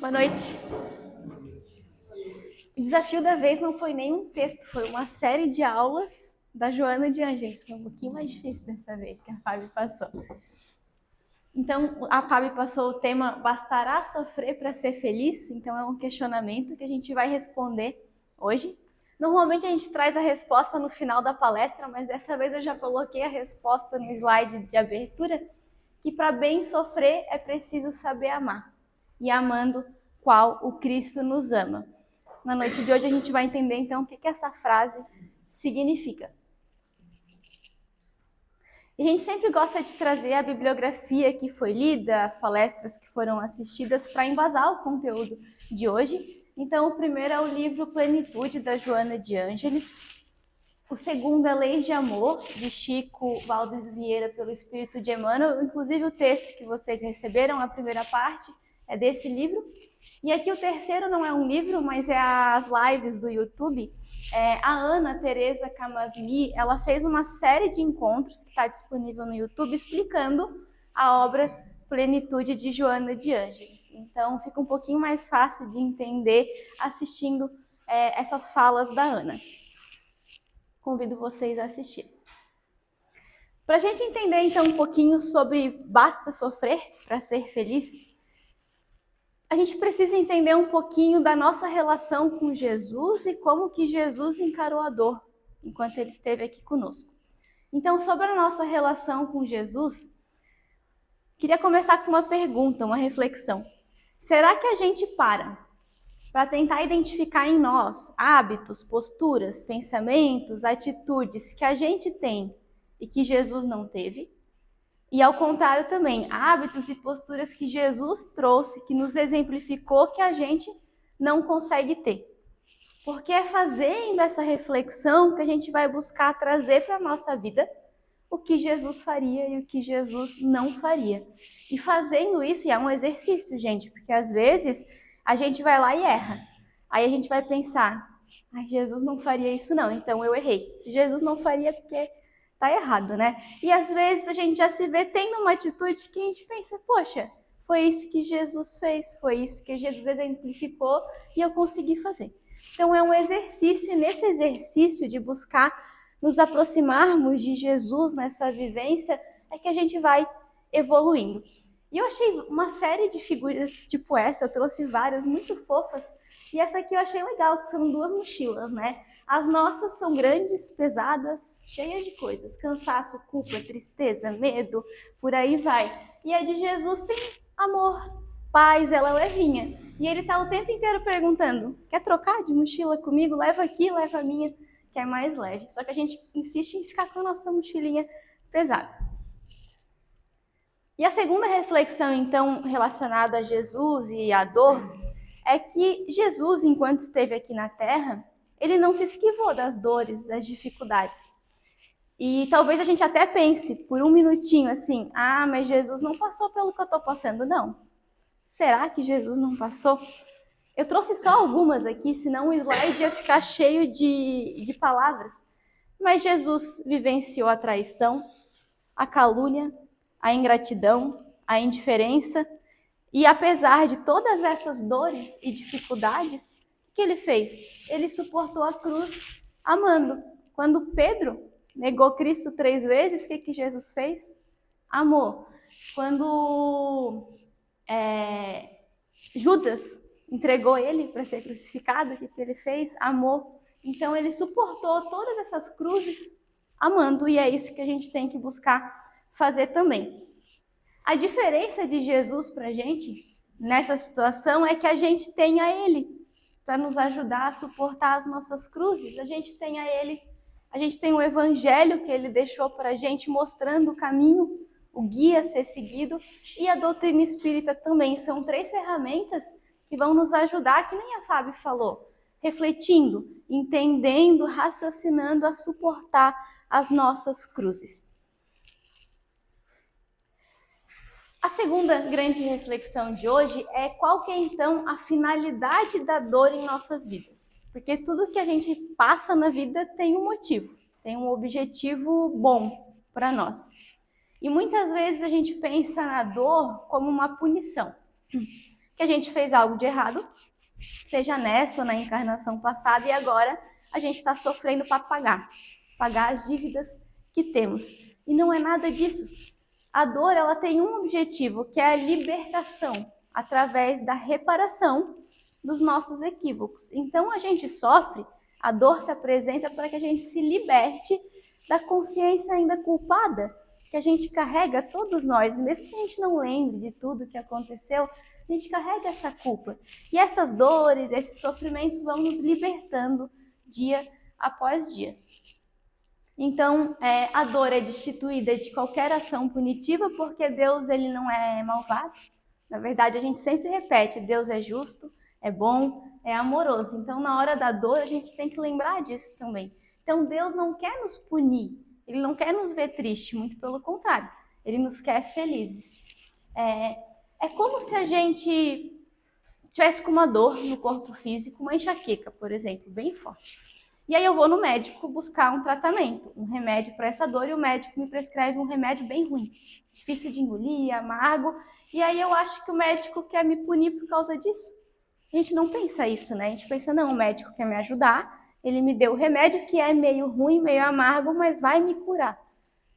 Boa noite. O desafio da vez não foi nem um texto, foi uma série de aulas da Joana de Ângeles. Foi um pouquinho mais difícil dessa vez que a Fábio passou. Então, a Fábio passou o tema Bastará sofrer para ser feliz? Então, é um questionamento que a gente vai responder hoje. Normalmente a gente traz a resposta no final da palestra, mas dessa vez eu já coloquei a resposta no slide de abertura, que para bem sofrer é preciso saber amar. E amando qual o Cristo nos ama. Na noite de hoje a gente vai entender então o que essa frase significa. E a gente sempre gosta de trazer a bibliografia que foi lida, as palestras que foram assistidas para embasar o conteúdo de hoje. Então o primeiro é o livro Plenitude, da Joana de Ângeles. O segundo é Leis de Amor, de Chico Valdo Vieira, pelo Espírito de Emmanuel. Inclusive o texto que vocês receberam, a primeira parte, é desse livro. E aqui o terceiro não é um livro, mas é as lives do YouTube. A Ana Teresa Camasmi, ela fez uma série de encontros que está disponível no YouTube explicando a obra Plenitude de Joana de Ângeles. Então fica um pouquinho mais fácil de entender assistindo essas falas da Ana. Convido vocês a assistir. Para a gente entender então um pouquinho sobre basta sofrer para ser feliz, a gente precisa entender um pouquinho da nossa relação com Jesus e como que Jesus encarou a dor enquanto ele esteve aqui conosco. Então, sobre a nossa relação com Jesus, queria começar com uma pergunta, uma reflexão. Será que a gente para tentar identificar em nós hábitos, posturas, pensamentos, atitudes que a gente tem e que Jesus não teve? E ao contrário também, hábitos e posturas que Jesus trouxe, que nos exemplificou, que a gente não consegue ter. Porque é fazendo essa reflexão que a gente vai buscar trazer para a nossa vida o que Jesus faria e o que Jesus não faria. E fazendo isso, e é um exercício, gente, porque às vezes a gente vai lá e erra. Aí a gente vai pensar, Jesus não faria isso não, então eu errei. Se Jesus não faria, porque tá errado, né? E às vezes a gente já se vê tendo uma atitude que a gente pensa, poxa, foi isso que Jesus fez, foi isso que Jesus exemplificou e eu consegui fazer. Então é um exercício, e nesse exercício de buscar nos aproximarmos de Jesus nessa vivência, é que a gente vai evoluindo. E eu achei uma série de figuras tipo essa, eu trouxe várias muito fofas, e essa aqui eu achei legal, que são duas mochilas, né? As nossas são grandes, pesadas, cheias de coisas. Cansaço, culpa, tristeza, medo, por aí vai. E a de Jesus tem amor, paz, ela é levinha. E ele tá o tempo inteiro perguntando, quer trocar de mochila comigo? Leva aqui, leva a minha, que é mais leve. Só que a gente insiste em ficar com a nossa mochilinha pesada. E a segunda reflexão, então, relacionada a Jesus e à dor, é que Jesus, enquanto esteve aqui na Terra, ele não se esquivou das dores, das dificuldades. E talvez a gente até pense por um minutinho assim, mas Jesus não passou pelo que eu estou passando, não. Será que Jesus não passou? Eu trouxe só algumas aqui, senão o slide ia ficar cheio de palavras. Mas Jesus vivenciou a traição, a calúnia, a ingratidão, a indiferença. E apesar de todas essas dores e dificuldades, o que ele fez? Ele suportou a cruz amando. Quando Pedro negou Cristo 3 vezes, o que Jesus fez? Amou. Quando Judas entregou ele para ser crucificado, o que ele fez? Amou. Então ele suportou todas essas cruzes amando, e é isso que a gente tem que buscar fazer também. A diferença de Jesus para a gente nessa situação é que a gente tem a Ele para nos ajudar a suportar as nossas cruzes. A gente tem a Ele, a gente tem o Evangelho que Ele deixou para a gente, mostrando o caminho, o guia a ser seguido, e a doutrina espírita também. São 3 ferramentas que vão nos ajudar, que nem a Fábio falou, refletindo, entendendo, raciocinando a suportar as nossas cruzes. A segunda grande reflexão de hoje é qual que é então a finalidade da dor em nossas vidas. Porque tudo que a gente passa na vida tem um motivo, tem um objetivo bom para nós. E muitas vezes a gente pensa na dor como uma punição. que a gente fez algo de errado, seja nessa ou na encarnação passada, e agora a gente está sofrendo para pagar as dívidas que temos. E não é nada disso. A dor, ela tem um objetivo, que é a libertação, através da reparação dos nossos equívocos. Então a gente sofre, a dor se apresenta para que a gente se liberte da consciência ainda culpada que a gente carrega, todos nós, mesmo que a gente não lembre de tudo que aconteceu, a gente carrega essa culpa. E essas dores, esses sofrimentos vão nos libertando dia após dia. Então, a dor é destituída de qualquer ação punitiva, porque Deus, ele não é malvado. Na verdade, a gente sempre repete, Deus é justo, é bom, é amoroso. Então, na hora da dor, a gente tem que lembrar disso também. Então, Deus não quer nos punir, ele não quer nos ver tristes, muito pelo contrário, ele nos quer felizes. É como se a gente tivesse com uma dor no corpo físico, uma enxaqueca, por exemplo, bem forte. E aí eu vou no médico buscar um tratamento, um remédio para essa dor, e o médico me prescreve um remédio bem ruim, difícil de engolir, amargo, e aí eu acho que o médico quer me punir por causa disso. A gente não pensa isso, né? A gente pensa, não, o médico quer me ajudar, ele me deu o remédio que é meio ruim, meio amargo, mas vai me curar.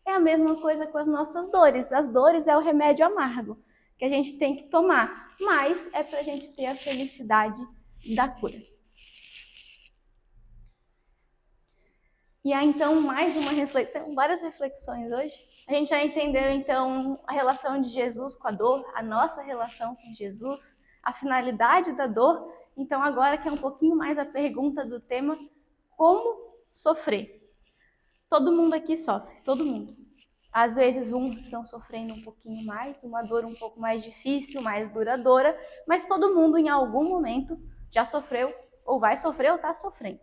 É a mesma coisa com as nossas dores. As dores é o remédio amargo que a gente tem que tomar, mas é para a gente ter a felicidade da cura. E há então mais uma reflexão, várias reflexões hoje. A gente já entendeu então a relação de Jesus com a dor, a nossa relação com Jesus, a finalidade da dor. Então agora que é um pouquinho mais a pergunta do tema, como sofrer? Todo mundo aqui sofre, todo mundo. Às vezes uns estão sofrendo um pouquinho mais, uma dor um pouco mais difícil, mais duradoura, mas todo mundo em algum momento já sofreu, ou vai sofrer, ou está sofrendo.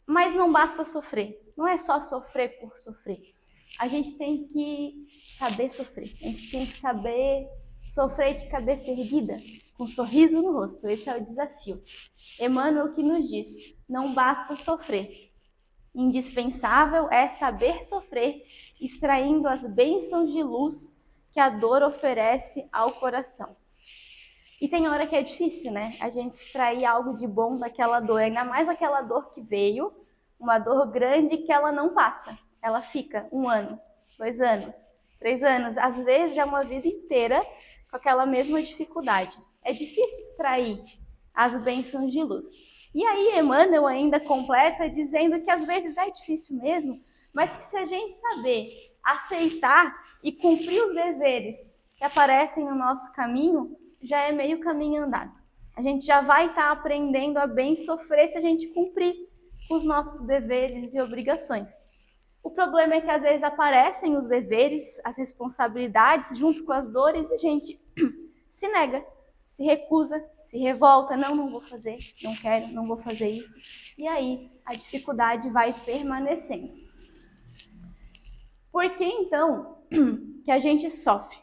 Mas não basta sofrer, não é só sofrer por sofrer. A gente tem que saber sofrer, a gente tem que saber sofrer de cabeça erguida, com um sorriso no rosto. Esse é o desafio. Emmanuel que nos diz, não basta sofrer. Indispensável é saber sofrer, extraindo as bênçãos de luz que a dor oferece ao coração. E tem hora que é difícil, né? A gente extrair algo de bom daquela dor, ainda mais aquela dor que veio, uma dor grande que ela não passa. Ela fica 1 ano, 2 anos, 3 anos, às vezes é uma vida inteira com aquela mesma dificuldade. É difícil extrair as bênçãos de luz. E aí Emmanuel ainda completa dizendo que às vezes é difícil mesmo, mas que se a gente saber aceitar e cumprir os deveres que aparecem no nosso caminho, já é meio caminho andado. A gente já vai estar aprendendo a bem sofrer se a gente cumprir os nossos deveres e obrigações. O problema é que às vezes aparecem os deveres, as responsabilidades junto com as dores e a gente se nega, se recusa, se revolta, não vou fazer, não quero, não vou fazer isso. E aí a dificuldade vai permanecendo. Por que então que a gente sofre?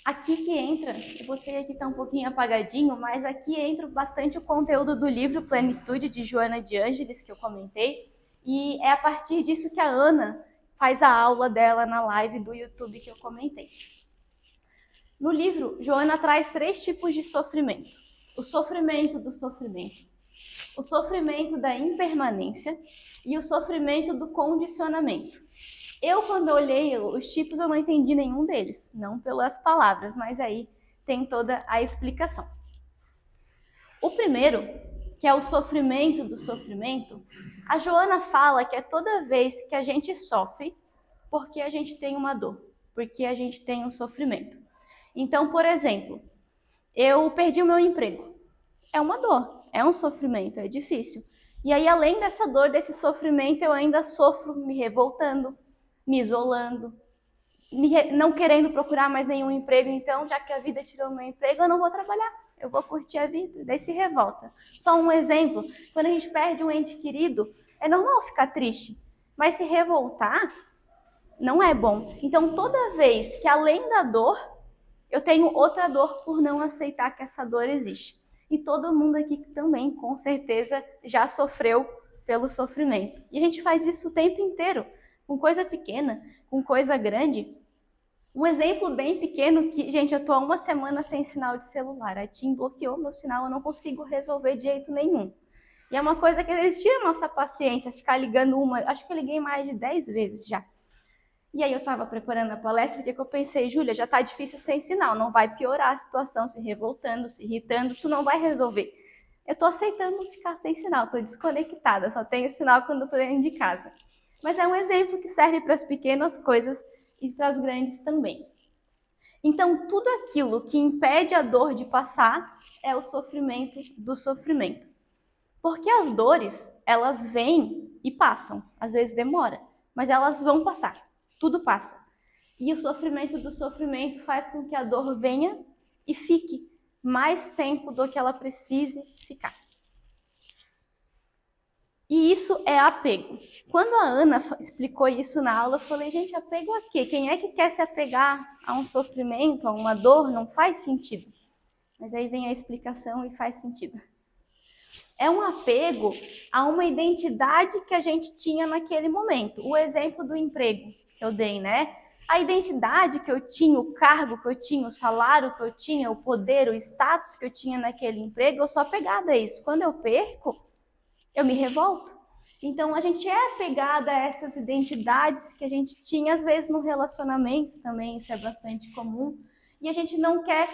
Aqui que entra, eu botei aqui, tá um pouquinho apagadinho, mas aqui entra bastante o conteúdo do livro Plenitude, de Joana de Ângeles, que eu comentei, e é a partir disso que a Ana faz a aula dela na live do YouTube que eu comentei. No livro, Joana traz 3 tipos de sofrimento. O sofrimento do sofrimento, o sofrimento da impermanência e o sofrimento do condicionamento. Eu, quando olhei os tipos, eu não entendi nenhum deles, não pelas palavras, mas aí tem toda a explicação. O primeiro, que é o sofrimento do sofrimento, a Joana fala que é toda vez que a gente sofre porque a gente tem uma dor, porque a gente tem um sofrimento. Então, por exemplo, eu perdi o meu emprego. É uma dor, é um sofrimento, é difícil. E aí, além dessa dor, desse sofrimento, eu ainda sofro me revoltando, me isolando, não querendo procurar mais nenhum emprego. Então, já que a vida tirou meu emprego, eu não vou trabalhar, eu vou curtir a vida, daí se revolta. Só um exemplo, quando a gente perde um ente querido, é normal ficar triste, mas se revoltar não é bom. Então, toda vez que além da dor, eu tenho outra dor por não aceitar que essa dor existe. E todo mundo aqui também, com certeza, já sofreu pelo sofrimento. E a gente faz isso o tempo inteiro, com coisa pequena, com coisa grande. Um exemplo bem pequeno que, gente, eu tô há uma semana sem sinal de celular. A TIM bloqueou meu sinal, eu não consigo resolver de jeito nenhum. E é uma coisa que às vezes tira a nossa paciência, ficar ligando acho que eu liguei mais de 10 vezes já. E aí eu estava preparando a palestra, que eu pensei, Júlia, já tá difícil sem sinal, não vai piorar a situação, se revoltando, se irritando, tu não vai resolver. Eu tô aceitando ficar sem sinal, tô desconectada, só tenho sinal quando eu tô dentro de casa. Mas é um exemplo que serve para as pequenas coisas e para as grandes também. Então, tudo aquilo que impede a dor de passar é o sofrimento do sofrimento. Porque as dores, elas vêm e passam. Às vezes demora, mas elas vão passar. Tudo passa. E o sofrimento do sofrimento faz com que a dor venha e fique mais tempo do que ela precise ficar. E isso é apego. Quando a Ana explicou isso na aula, eu falei, gente, apego a quê? Quem é que quer se apegar a um sofrimento, a uma dor? Não faz sentido. Mas aí vem a explicação e faz sentido. É um apego a uma identidade que a gente tinha naquele momento. O exemplo do emprego que eu dei, né? A identidade que eu tinha, o cargo que eu tinha, o salário que eu tinha, o poder, o status que eu tinha naquele emprego, eu sou apegada a isso. Quando eu perco, eu me revolto. Então, a gente é apegada a essas identidades que a gente tinha, às vezes, no relacionamento também, isso é bastante comum, e a gente não quer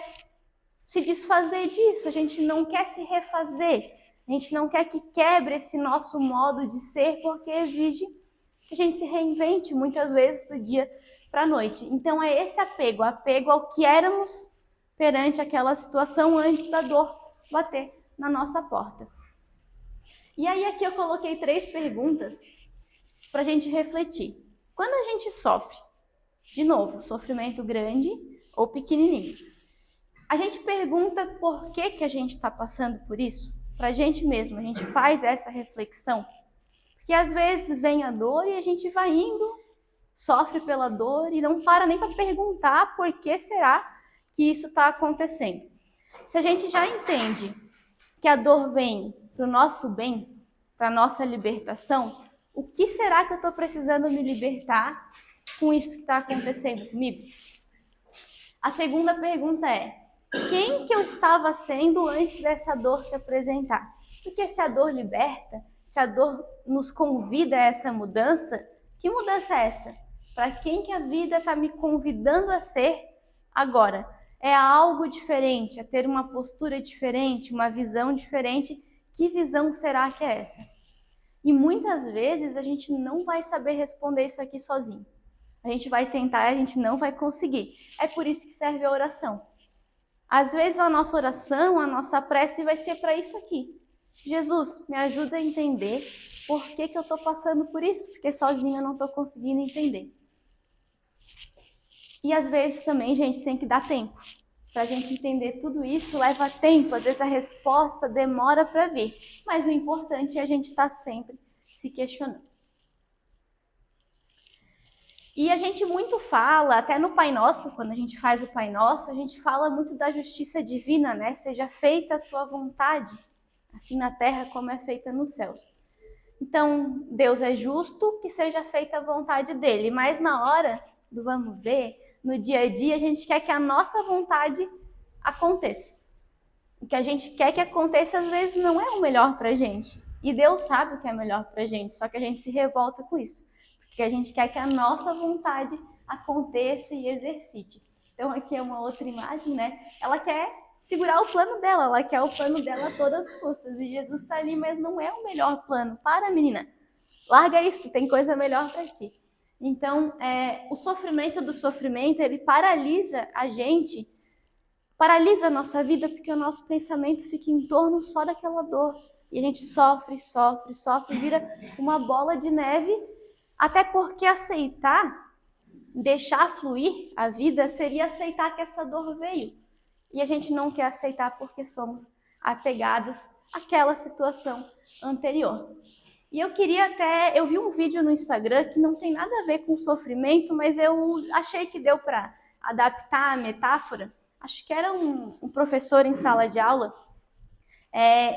se desfazer disso, a gente não quer se refazer, a gente não quer que quebre esse nosso modo de ser, porque exige que a gente se reinvente muitas vezes do dia para a noite. Então, é esse apego ao que éramos perante aquela situação antes da dor bater na nossa porta. E aí aqui eu coloquei 3 perguntas para a gente refletir. Quando a gente sofre, de novo, sofrimento grande ou pequenininho, a gente pergunta por que a gente está passando por isso? Para a gente mesmo, a gente faz essa reflexão. Porque às vezes vem a dor e a gente vai indo, sofre pela dor e não para nem para perguntar por que será que isso está acontecendo. Se a gente já entende que a dor vem para o nosso bem, para a nossa libertação, o que será que eu estou precisando me libertar com isso que está acontecendo comigo? A segunda pergunta é, quem que eu estava sendo antes dessa dor se apresentar? Porque se a dor liberta, se a dor nos convida a essa mudança, que mudança é essa? Para quem que a vida está me convidando a ser agora? É algo diferente, a ter uma postura diferente, uma visão diferente. Que visão será que é essa? E muitas vezes a gente não vai saber responder isso aqui sozinho. A gente vai tentar e a gente não vai conseguir. É por isso que serve a oração. Às vezes a nossa oração, a nossa prece vai ser para isso aqui. Jesus, me ajuda a entender por que eu estou passando por isso, porque sozinha eu não estou conseguindo entender. E às vezes também, gente, tem que dar tempo. Para a gente entender tudo isso, leva tempo, às vezes a resposta demora para vir. Mas o importante é a gente estar sempre se questionando. E a gente muito fala, até no Pai Nosso, quando a gente faz o Pai Nosso, a gente fala muito da justiça divina, né? Seja feita a tua vontade, assim na terra como é feita nos céus. Então, Deus é justo, que seja feita a vontade dele, mas na hora do vamos ver, no dia a dia, a gente quer que a nossa vontade aconteça. O que a gente quer que aconteça, às vezes, não é o melhor pra gente. E Deus sabe o que é melhor pra gente, só que a gente se revolta com isso. Porque a gente quer que a nossa vontade aconteça e exercite. Então, aqui é uma outra imagem, né? Ela quer segurar o plano dela, ela quer o plano dela a todas as custas. E Jesus está ali, mas não é o melhor plano. Para, menina. Larga isso, tem coisa melhor para ti. Então, o sofrimento do sofrimento, ele paralisa a gente, paralisa a nossa vida, porque o nosso pensamento fica em torno só daquela dor. E a gente sofre, sofre, sofre, vira uma bola de neve, até porque aceitar, deixar fluir a vida, seria aceitar que essa dor veio. E a gente não quer aceitar porque somos apegados àquela situação anterior. E eu vi um vídeo no Instagram que não tem nada a ver com sofrimento, mas eu achei que deu para adaptar a metáfora. Acho que era um professor em sala de aula.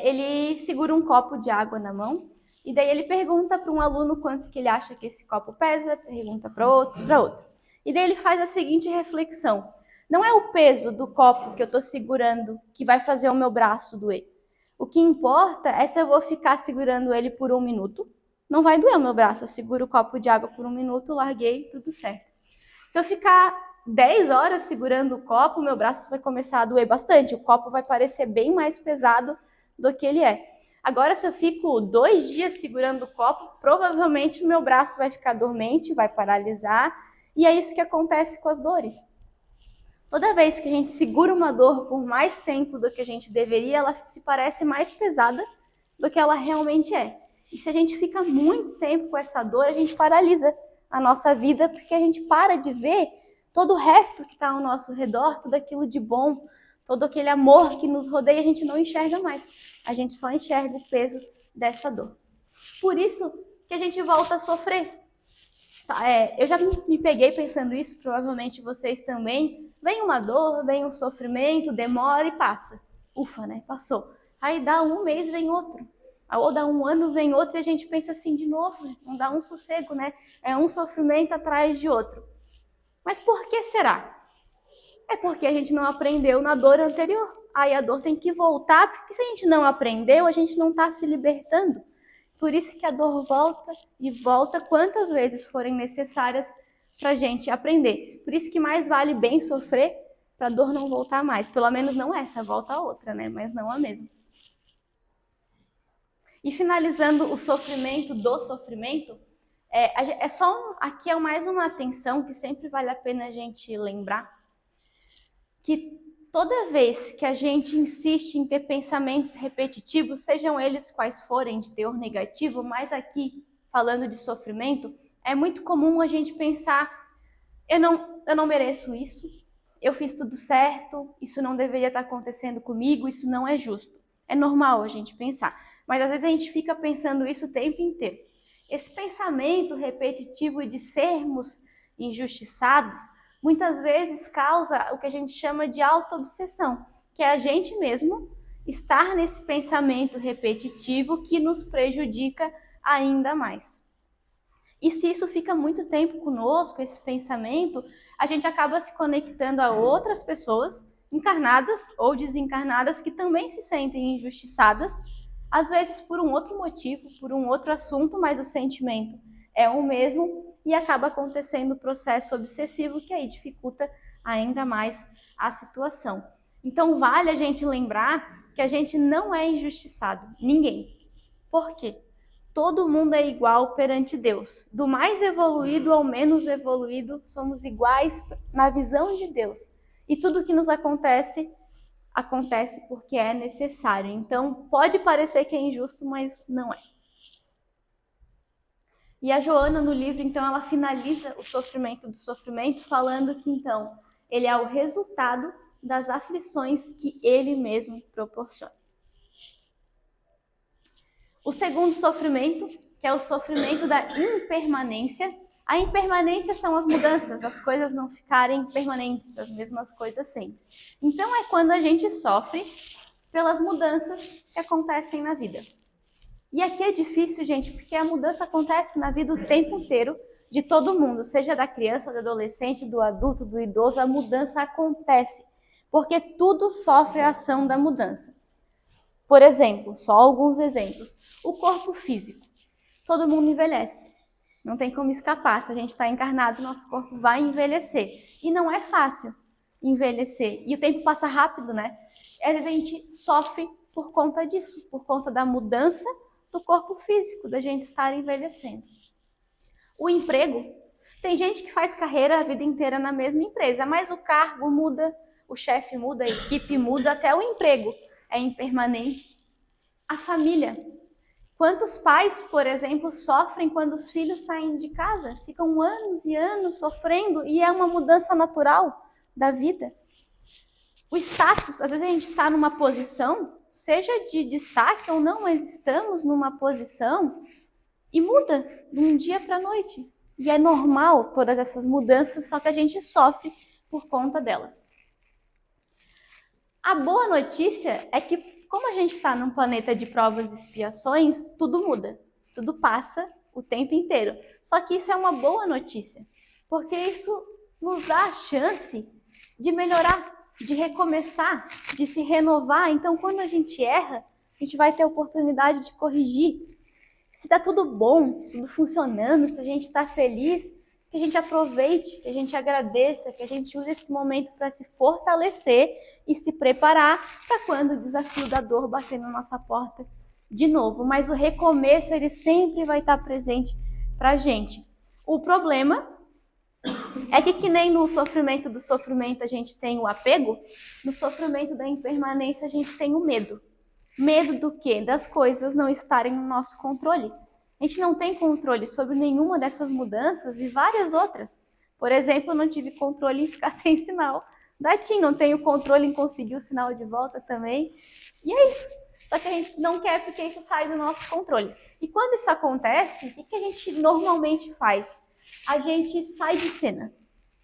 Ele segura um copo de água na mão e daí ele pergunta para um aluno quanto que ele acha que esse copo pesa, pergunta para outro, para outro. E daí ele faz a seguinte reflexão: não é o peso do copo que eu estou segurando que vai fazer o meu braço doer. O que importa é se eu vou ficar segurando ele por 1 minuto. Não vai doer o meu braço, eu seguro o copo de água por 1 minuto, larguei, tudo certo. Se eu ficar 10 horas segurando o copo, meu braço vai começar a doer bastante. O copo vai parecer bem mais pesado do que ele é. Agora, se eu fico 2 dias segurando o copo, provavelmente meu braço vai ficar dormente, vai paralisar. E é isso que acontece com as dores. Toda vez que a gente segura uma dor por mais tempo do que a gente deveria, ela se parece mais pesada do que ela realmente é. E se a gente fica muito tempo com essa dor, a gente paralisa a nossa vida, porque a gente para de ver todo o resto que está ao nosso redor, tudo aquilo de bom, todo aquele amor que nos rodeia, a gente não enxerga mais. A gente só enxerga o peso dessa dor. Por isso que a gente volta a sofrer. Eu já me peguei pensando isso, provavelmente vocês também. Vem uma dor, vem um sofrimento, demora e passa. Ufa, né? Passou. Aí dá 1 mês, vem outro. Ou dá 1 ano, vem outro e a gente pensa assim de novo. Não dá um sossego, né? É um sofrimento atrás de outro. Mas por que será? É porque a gente não aprendeu na dor anterior. Aí a dor tem que voltar, porque se a gente não aprendeu, a gente não está se libertando. Por isso que a dor volta e volta quantas vezes forem necessárias para a gente aprender. Por isso que mais vale bem sofrer para a dor não voltar mais. Pelo menos não essa, volta a outra, né? Mas não a mesma. E finalizando o sofrimento do sofrimento, aqui é mais uma atenção que sempre vale a pena a gente lembrar, que toda vez que a gente insiste em ter pensamentos repetitivos, sejam eles quais forem de teor negativo, mas aqui, falando de sofrimento, é muito comum a gente pensar, eu não mereço isso, eu fiz tudo certo, isso não deveria estar acontecendo comigo, isso não é justo. É normal a gente pensar, mas às vezes a gente fica pensando isso o tempo inteiro. Esse pensamento repetitivo de sermos injustiçados muitas vezes causa o que a gente chama de auto-obsessão, que é a gente mesmo estar nesse pensamento repetitivo que nos prejudica ainda mais. E se isso fica muito tempo conosco, esse pensamento, a gente acaba se conectando a outras pessoas, encarnadas ou desencarnadas, que também se sentem injustiçadas, às vezes por um outro motivo, por um outro assunto, mas o sentimento é o mesmo e acaba acontecendo o processo obsessivo que aí dificulta ainda mais a situação. Então vale a gente lembrar que a gente não é injustiçado, ninguém. Por quê? Todo mundo é igual perante Deus. Do mais evoluído ao menos evoluído, somos iguais na visão de Deus. E tudo que nos acontece, acontece porque é necessário. Então, pode parecer que é injusto, mas não é. E a Joana, no livro, então, ela finaliza o sofrimento do sofrimento, falando que, então, ele é o resultado das aflições que ele mesmo proporciona. O segundo sofrimento, que é o sofrimento da impermanência. A impermanência são as mudanças, as coisas não ficarem permanentes, as mesmas coisas sempre. Então é quando a gente sofre pelas mudanças que acontecem na vida. E aqui é difícil, gente, porque a mudança acontece na vida o tempo inteiro de todo mundo, seja da criança, do adolescente, do adulto, do idoso, a mudança acontece, porque tudo sofre a ação da mudança. Por exemplo, só alguns exemplos. O corpo físico. Todo mundo envelhece. Não tem como escapar. Se a gente está encarnado, nosso corpo vai envelhecer. E não é fácil envelhecer. E o tempo passa rápido, né? Às vezes a gente sofre por conta disso, por conta da mudança do corpo físico, da gente estar envelhecendo. O emprego. Tem gente que faz carreira a vida inteira na mesma empresa, mas o cargo muda, o chefe muda, a equipe muda, até o emprego é impermanente. A família. Quantos pais, por exemplo, sofrem quando os filhos saem de casa? Ficam anos e anos sofrendo e é uma mudança natural da vida. O status, às vezes a gente está numa posição, seja de destaque ou não, mas estamos numa posição e muda de um dia para a noite. E é normal todas essas mudanças, só que a gente sofre por conta delas. A boa notícia é que, como a gente está num planeta de provas e expiações, tudo muda, tudo passa o tempo inteiro. Só que isso é uma boa notícia, porque isso nos dá a chance de melhorar, de recomeçar, de se renovar. Então, quando a gente erra, a gente vai ter a oportunidade de corrigir. Se está tudo bom, tudo funcionando, se a gente está feliz, que a gente aproveite, que a gente agradeça, que a gente use esse momento para se fortalecer e se preparar para quando o desafio da dor bater na nossa porta de novo. Mas o recomeço, ele sempre vai estar presente para a gente. O problema é que nem no sofrimento do sofrimento a gente tem o apego, no sofrimento da impermanência a gente tem o medo. Medo do quê? Das coisas não estarem no nosso controle. A gente não tem controle sobre nenhuma dessas mudanças e várias outras. Por exemplo, eu não tive controle em ficar sem sinal da TIM, não tenho controle em conseguir o sinal de volta também. E é isso. Só que a gente não quer porque isso sai do nosso controle. E quando isso acontece, o que a gente normalmente faz? A gente sai de cena.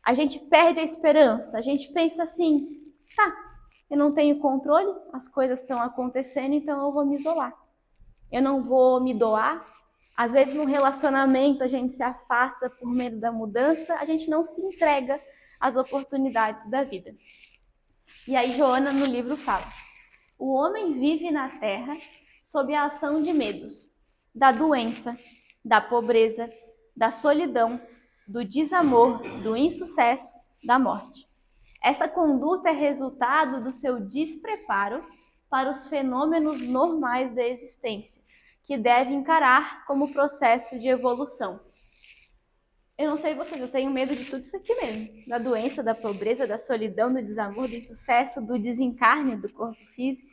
A gente perde a esperança. A gente pensa assim, tá, eu não tenho controle, as coisas estão acontecendo, então eu vou me isolar. Eu não vou me doar. Às vezes, num relacionamento, a gente se afasta por medo da mudança, a gente não se entrega às oportunidades da vida. E aí, Joana, no livro, fala: o homem vive na terra sob a ação de medos, da doença, da pobreza, da solidão, do desamor, do insucesso, da morte. Essa conduta é resultado do seu despreparo para os fenômenos normais da existência, que deve encarar como processo de evolução. Eu não sei vocês, eu tenho medo de tudo isso aqui mesmo. Da doença, da pobreza, da solidão, do desamor, do insucesso, do desencarne do corpo físico.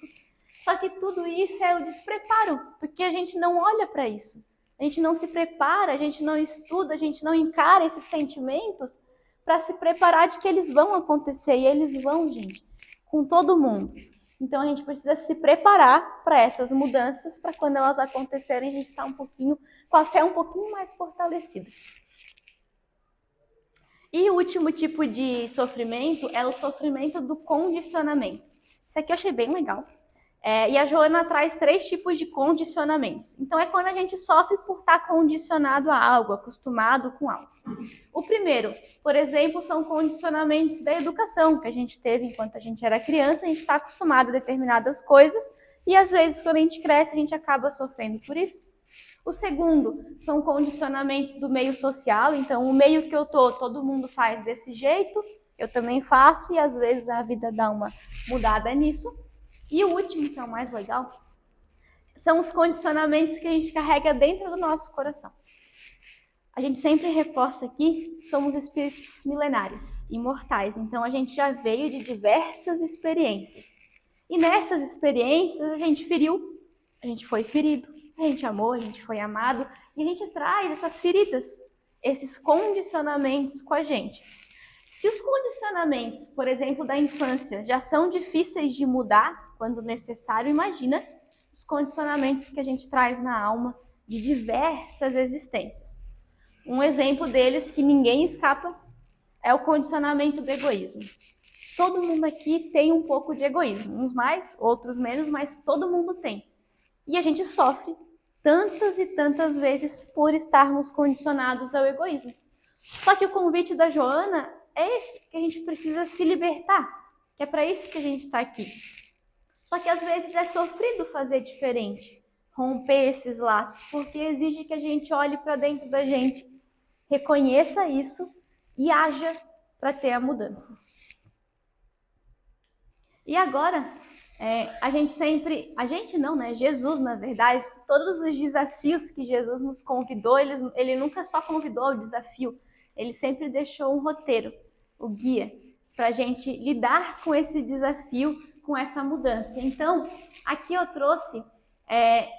Só que tudo isso é o despreparo, porque a gente não olha para isso. A gente não se prepara, a gente não estuda, a gente não encara esses sentimentos para se preparar de que eles vão acontecer. E eles vão, gente, com todo mundo. Então a gente precisa se preparar para essas mudanças, para quando elas acontecerem a gente estar com a fé um pouquinho mais fortalecida. E o último tipo de sofrimento é o sofrimento do condicionamento. Isso aqui eu achei bem legal. E a Joana traz 3 tipos de condicionamentos. Então é quando a gente sofre por estar condicionado a algo, acostumado com algo. O primeiro, por exemplo, são condicionamentos da educação que a gente teve enquanto a gente era criança. A gente está acostumado a determinadas coisas e às vezes quando a gente cresce a gente acaba sofrendo por isso. O segundo são condicionamentos do meio social. Então o meio que eu tô, todo mundo faz desse jeito, eu também faço e às vezes a vida dá uma mudada nisso. E o último, que é o mais legal, são os condicionamentos que a gente carrega dentro do nosso coração. A gente sempre reforça aqui, somos espíritos milenares, imortais. Então a gente já veio de diversas experiências. E nessas experiências a gente feriu, a gente foi ferido, a gente amou, a gente foi amado. E a gente traz essas feridas, esses condicionamentos com a gente. Se os condicionamentos, por exemplo, da infância, já são difíceis de mudar quando necessário, imagina os condicionamentos que a gente traz na alma de diversas existências. Um exemplo deles que ninguém escapa é o condicionamento do egoísmo. Todo mundo aqui tem um pouco de egoísmo, uns mais, outros menos, mas todo mundo tem. E a gente sofre tantas e tantas vezes por estarmos condicionados ao egoísmo. Só que o convite da Joana é esse, que a gente precisa se libertar, que é para isso que a gente está aqui. Só que às vezes é sofrido fazer diferente, romper esses laços, porque exige que a gente olhe para dentro da gente, reconheça isso e haja para ter a mudança. E agora, Jesus, na verdade, todos os desafios que Jesus nos convidou, ele nunca só convidou ao desafio, ele sempre deixou um roteiro, o guia, para a gente lidar com esse desafio, com essa mudança. Então, aqui eu trouxe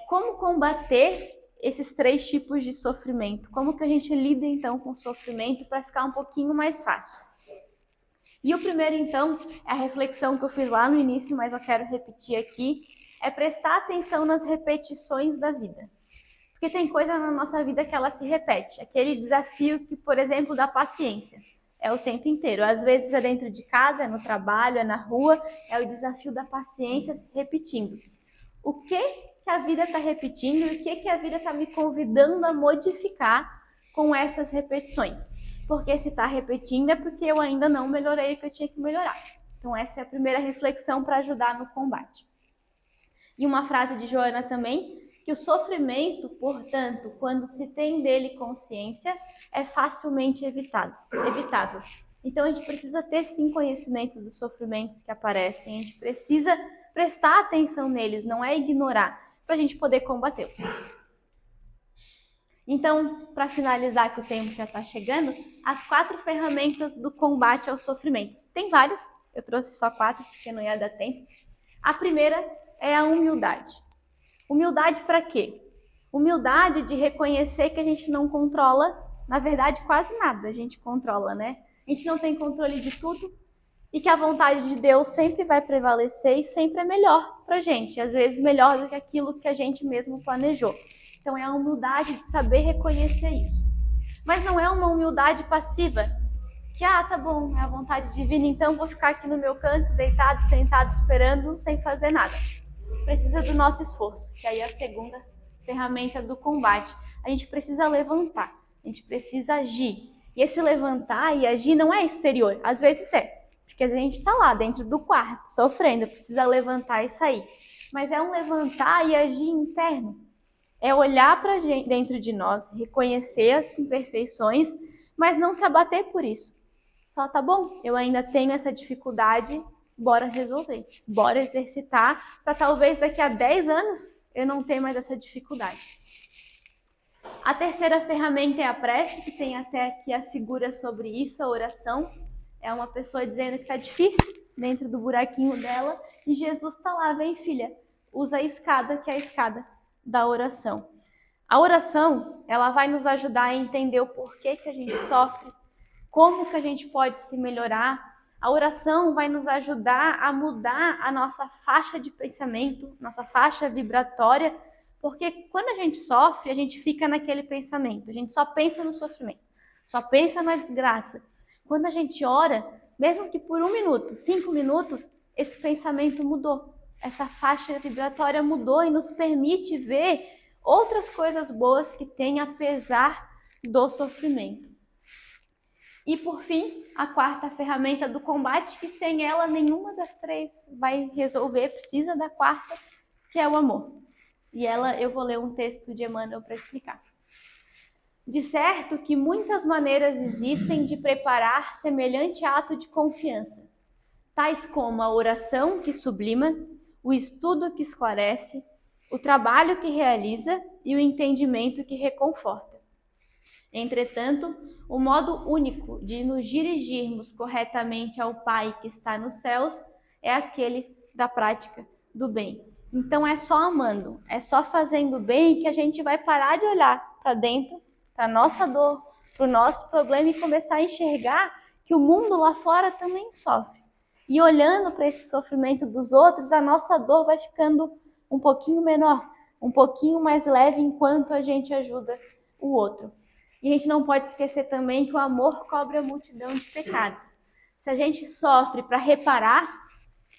como combater esses 3 tipos de sofrimento, como que a gente lida então com o sofrimento para ficar um pouquinho mais fácil. E o primeiro então, é a reflexão que eu fiz lá no início, mas eu quero repetir aqui, é prestar atenção nas repetições da vida. Porque tem coisa na nossa vida que ela se repete, aquele desafio que, por exemplo, da paciência. É o tempo inteiro. Às vezes é dentro de casa, é no trabalho, é na rua, é o desafio da paciência se repetindo. O que a vida está repetindo e o que a vida está me convidando a modificar com essas repetições? porque se está repetindo é porque eu ainda não melhorei o que eu tinha que melhorar. Então essa é a primeira reflexão para ajudar no combate. E uma frase de Joana também, que o sofrimento, portanto, quando se tem dele consciência, é facilmente evitável. Então a gente precisa ter sim conhecimento dos sofrimentos que aparecem, a gente precisa prestar atenção neles, não é ignorar, para a gente poder combatê-los. Então, para finalizar, que o tempo já está chegando, as 4 ferramentas do combate ao sofrimento. Tem várias, eu trouxe só 4, porque não ia dar tempo. A primeira é a humildade. Humildade para quê? Humildade de reconhecer que a gente não controla, na verdade, quase nada a gente controla, né? A gente não tem controle de tudo e que a vontade de Deus sempre vai prevalecer e sempre é melhor para a gente, às vezes melhor do que aquilo que a gente mesmo planejou. Então é a humildade de saber reconhecer isso. Mas não é uma humildade passiva, que tá bom, é a vontade divina, então vou ficar aqui no meu canto, deitado, sentado, esperando, sem fazer nada. Precisa do nosso esforço, que aí é a segunda ferramenta do combate. A gente precisa levantar, a gente precisa agir. E esse levantar e agir não é exterior, às vezes é, porque a gente está lá dentro do quarto, sofrendo, precisa levantar e sair. Mas é um levantar e agir interno. É olhar para dentro de nós, reconhecer as imperfeições, mas não se abater por isso. Falar, tá bom, eu ainda tenho essa dificuldade, bora resolver, bora exercitar, para talvez daqui a 10 anos eu não ter mais essa dificuldade. A terceira ferramenta é a prece, que tem até aqui a figura sobre isso, a oração. É uma pessoa dizendo que está difícil dentro do buraquinho dela, e Jesus está lá, vem filha, usa a escada, que é a escada da oração. A oração, ela vai nos ajudar a entender o porquê que a gente sofre, como que a gente pode se melhorar. A oração vai nos ajudar a mudar a nossa faixa de pensamento, nossa faixa vibratória, porque quando a gente sofre, a gente fica naquele pensamento, a gente só pensa no sofrimento, só pensa na desgraça. Quando a gente ora, mesmo que por 1 minuto, 5 minutos, esse pensamento mudou. Essa faixa vibratória mudou e nos permite ver outras coisas boas que tem apesar do sofrimento. E por fim, a quarta ferramenta do combate, que sem ela nenhuma das 3 vai resolver, precisa da quarta, que é o amor. E ela, eu vou ler um texto de Emmanuel para explicar. De certo que muitas maneiras existem de preparar semelhante ato de confiança, tais como a oração que sublima, o estudo que esclarece, o trabalho que realiza e o entendimento que reconforta. Entretanto, o modo único de nos dirigirmos corretamente ao Pai que está nos céus é aquele da prática do bem. Então é só amando, é só fazendo bem que a gente vai parar de olhar para dentro, para a nossa dor, para o nosso problema e começar a enxergar que o mundo lá fora também sofre. E olhando para esse sofrimento dos outros, a nossa dor vai ficando um pouquinho menor, um pouquinho mais leve enquanto a gente ajuda o outro. E a gente não pode esquecer também que o amor cobre a multidão de pecados. Se a gente sofre para reparar,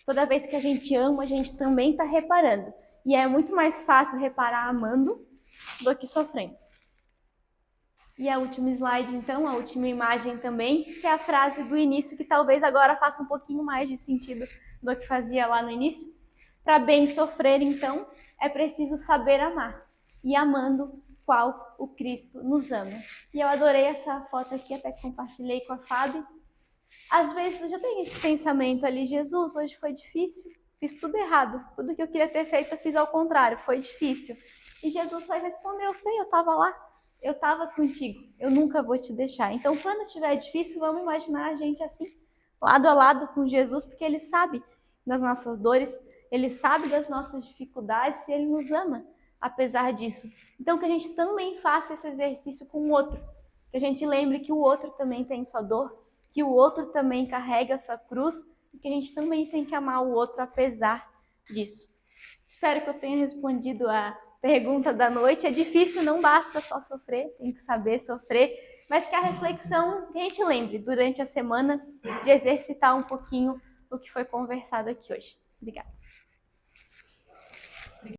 toda vez que a gente ama, a gente também está reparando. E é muito mais fácil reparar amando do que sofrendo. E a última slide, então, a última imagem também, que é a frase do início, que talvez agora faça um pouquinho mais de sentido do que fazia lá no início. Para bem sofrer, então, é preciso saber amar. E amando, qual o Cristo nos ama. E eu adorei essa foto aqui, até compartilhei com a Fábio. Às vezes eu já tenho esse pensamento ali, Jesus, hoje foi difícil, fiz tudo errado, tudo que eu queria ter feito eu fiz ao contrário, foi difícil. E Jesus vai responder, eu sei, eu estava lá, eu estava contigo, eu nunca vou te deixar. Então quando estiver difícil, vamos imaginar a gente assim, lado a lado com Jesus, porque Ele sabe das nossas dores, Ele sabe das nossas dificuldades e Ele nos ama, apesar disso. Então que a gente também faça esse exercício com o outro, que a gente lembre que o outro também tem sua dor, que o outro também carrega a sua cruz e que a gente também tem que amar o outro apesar disso. Espero que eu tenha respondido a pergunta da noite. É difícil, não basta só sofrer, tem que saber sofrer, mas que a reflexão, que a gente lembre durante a semana de exercitar um pouquinho o que foi conversado aqui hoje. Obrigada.